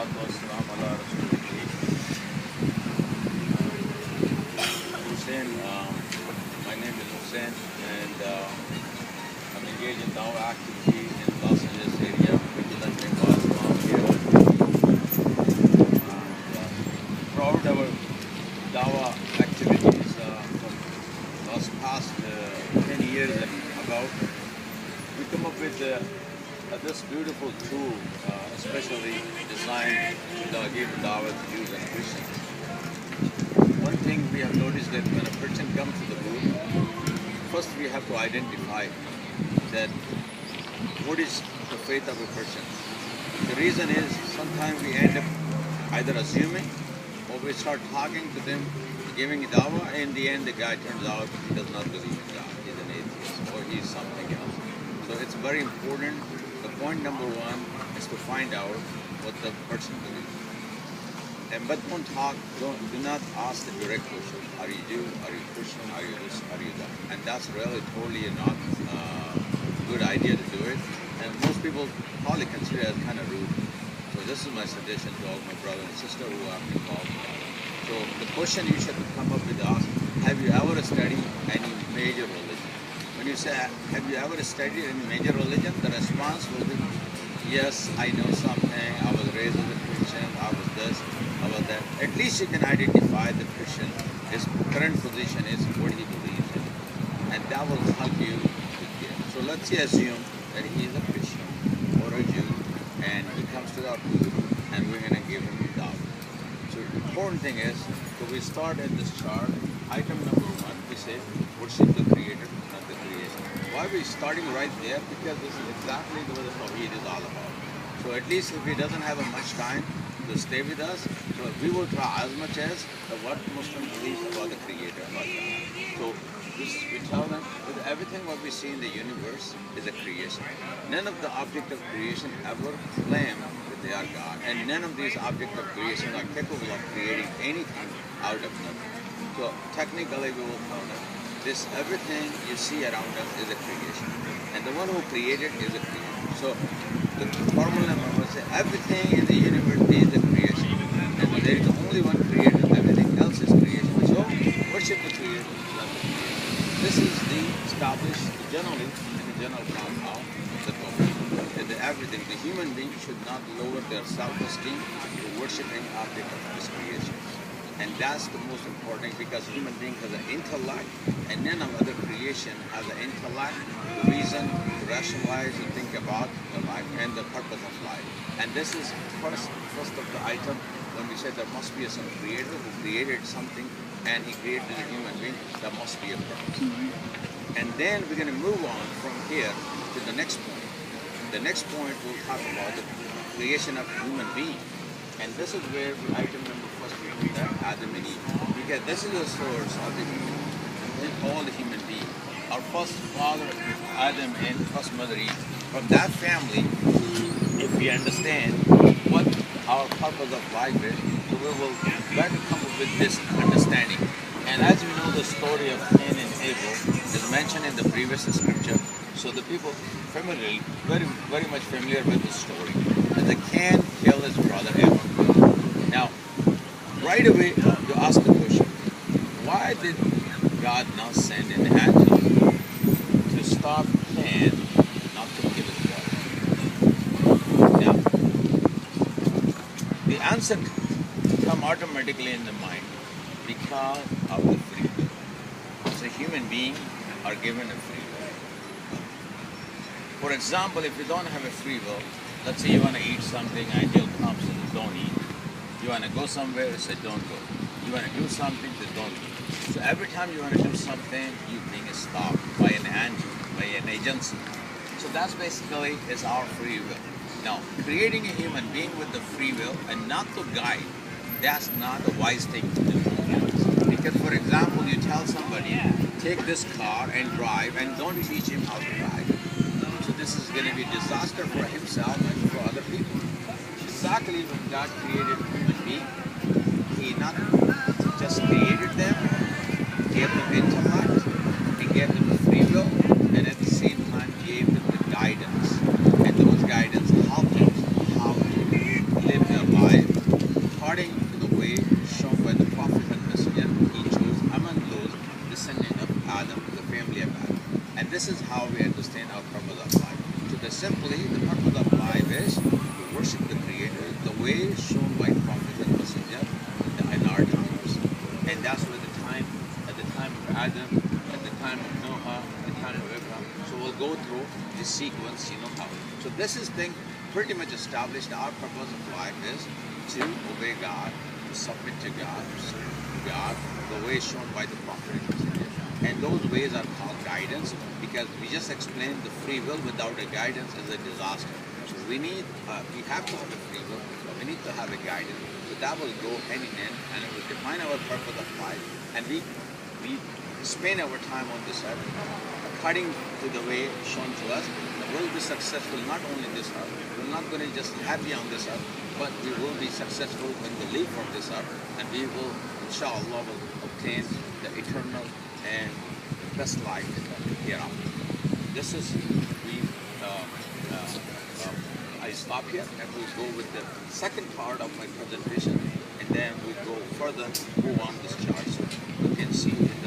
Salatu wassalam ala Rasulillah. Hussein, my name is Hussein, and I'm engaged in Dawah activity in Los Angeles area, representing WhyIslamLA here. Throughout our Dawah activities from last past 10 years and about, we come up with this beautiful tool, especially designed to give Dawah to Jews and Christians. One thing we have noticed that when a person comes to the booth, first we have to identify that what is the faith of a person. The reason is sometimes we end up either assuming or we start talking to them, giving Dawah, and in the end the guy turns out he does not believe in God, he's an atheist or he's something else. So it's very important. The point number one is to find out what the person believes. But don't talk, do not ask the direct question. Are you Jew? Are you Christian? Are you this? Are you that? And that's really totally not a good idea to do it. And most people probably consider it kind of rude. So this is my suggestion to all my brothers and sisters who are involved in that. So the question you should come up with us, have you ever studied any major religion? When you say, have you ever studied any major religion? The response will be, yes, I know something. I was raised as a Christian. I was this, I was that. At least you can identify the Christian. His current position is what he believes in. And that will help you to get. So let's say assume that he is a Christian or a Jew and he comes to our booth and we're going to give him Dawah. So the important thing is, so we start at this chart. Item number one, we say, worship the Creator, not the creation. Why are we starting right there? Because this is exactly what the Tawheed is all about. So at least if he doesn't have much time to stay with us, so we will try as much as what Muslim believes about the Creator, about God. So we tell them that everything what we see in the universe is a creation. None of the object of creation ever claim that they are God. And none of these objects of creation are capable of creating anything out of nothing. So technically we will tell them, this everything you see around us is a creation. And the one who created is a creator. So the formula will say everything in the universe is a creation. And there is only one creator, everything else is creation. So worship the creator. This is the established generally in the general form of the Tawheed. That everything, the human being should not lower their self-esteem to worshiping object of this creation. And that's the most important, because human being has an intellect, and none of other creation has an intellect to reason, to rationalize, to think about the life and the purpose of life. And this is first of the item when we say there must be some creator who created something and he created a human being, there must be a purpose. And then we're going to move on from here to the next point. The next point we'll talk about the creation of human being. And this is where item number first we read Adam and Eve. Because this is the source of the human, all the human beings. Our first father Adam and first mother Eve. From that family, if we understand what our purpose of life is, so we will better come up with this understanding. And as we know, the story of Cain and Abel is mentioned in the previous scripture. So the people familiar, very much familiar with the story. And the Cain killed his brother Abel. Now, right away you ask the question, why did God not send an angel to stop Cain not to kill his brother? Now, the answer comes automatically in the mind because of the free will. So human beings are given a free will. For example, if you don't have a free will, let's say you want to eat something, angel comes and says, don't eat. You want to go somewhere, it says don't go. You want to do something, it says don't do. So every time you want to do something, you being stopped by an angel, by an agency. So that's basically is our free will. Now, creating a human being with the free will and not to guide, that's not a wise thing to do. Because for example, you tell somebody, take this car and drive, and don't teach him how to drive. So this is going to be a disaster for himself and for other people. Exactly when God created human being, He not just created them, gave them intellect, He gave them the free will, and at the same time gave them the guidance. And those guidance helped them how to live their life the sequence, you know how. So this is thing pretty much established. Our purpose of life is to obey God, to submit to God, to serve God, the way shown by the Prophet. And those ways are called guidance, because we just explained the free will without a guidance is a disaster. So we have to have a free will, but we need to have a guidance. So that will go hand in hand, and it will define our purpose of life. And we spend our time on this earth according to the way shown to us. We'll be successful not only in this earth, we're not going to just happy on this earth, but we will be successful when we leave from this earth, and we will, inshallah, will obtain the eternal and best life hereafter. This is, I stop here and we'll go with the second part of my presentation, and then we'll go further, move on this chart so you can see it.